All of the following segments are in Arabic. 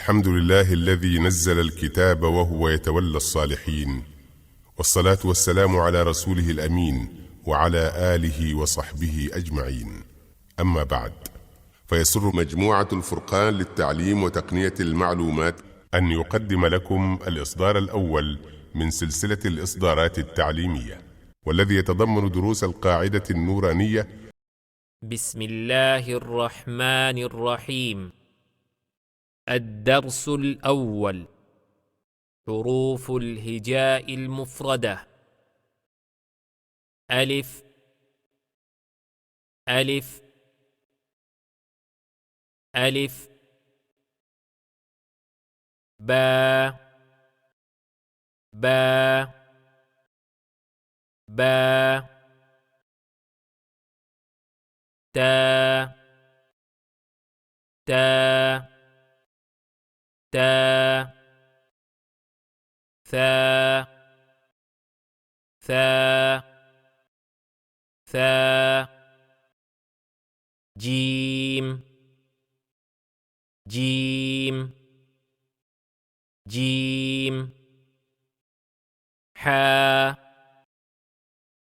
الحمد لله الذي نزل الكتاب وهو يتولى الصالحين، والصلاة والسلام على رسوله الأمين وعلى آله وصحبه أجمعين. أما بعد، فيسر مجموعة الفرقان للتعليم وتقنية المعلومات أن يقدم لكم الإصدار الأول من سلسلة الإصدارات التعليمية، والذي يتضمن دروس القاعدة النورانية. بسم الله الرحمن الرحيم. الدرس الأول: حروف الهجاء المفردة. ألف ألف ألف، با با با، تا تا تا، ثا ثا ثا، جيم جيم جيم، حا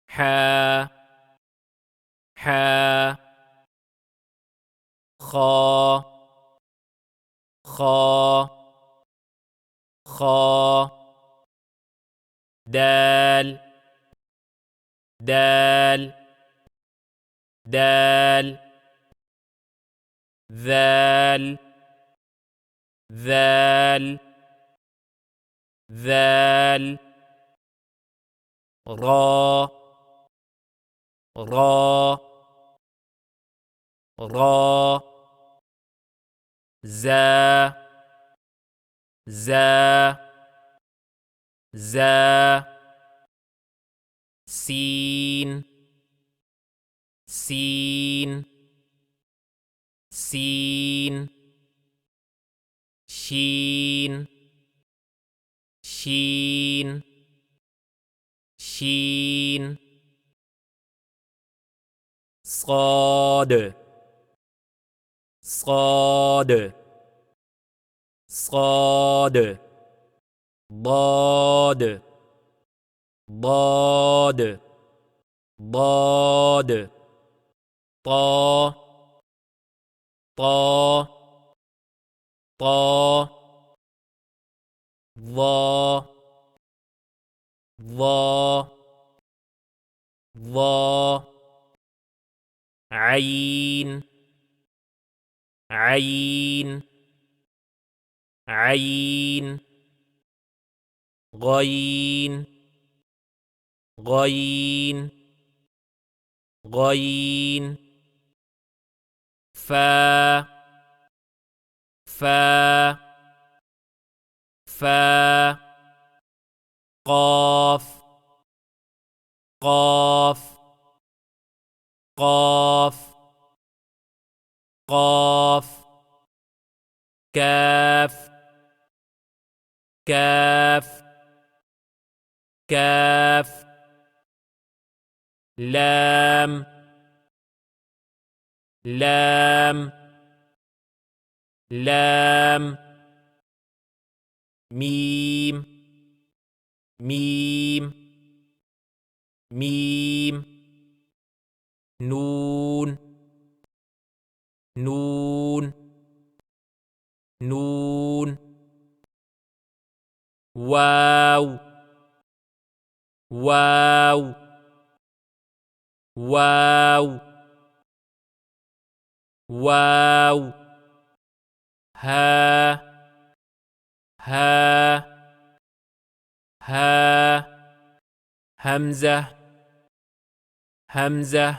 حا حا، خا خا خا، دال دال دال، ذال ذال ذال، را را را، زا زا زا، سين سين سين، شين شين شين، صاد صاد صاد، ضاد ضاد ضاد، طا طا طا، ظا ظا ظا، عين عين عين، غين غين غين، فا فا فا، قاف قاف قاف قاف، كاف كاف كاف، لام لام لام، ميم ميم ميم، نون نون نون، واو واو واو واو، ها ها ها، همزة همزة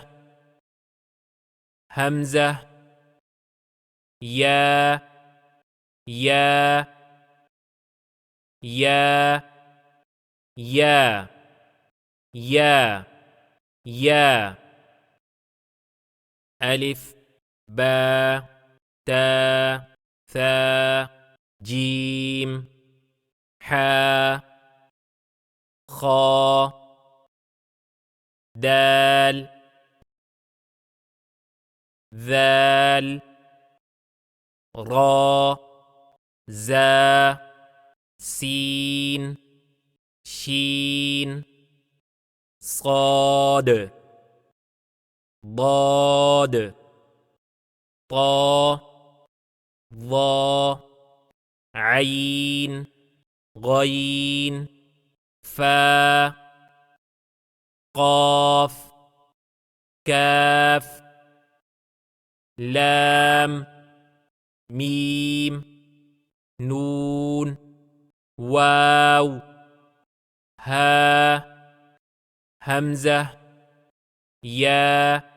همزة، يا يا يا يا يا يا، ألف با تا ثا جيم حا خا دال ذال را زا سين شين صاد ضاد طا ظا عين غين فا قاف كاف لام ميم نون واو ها همزة يا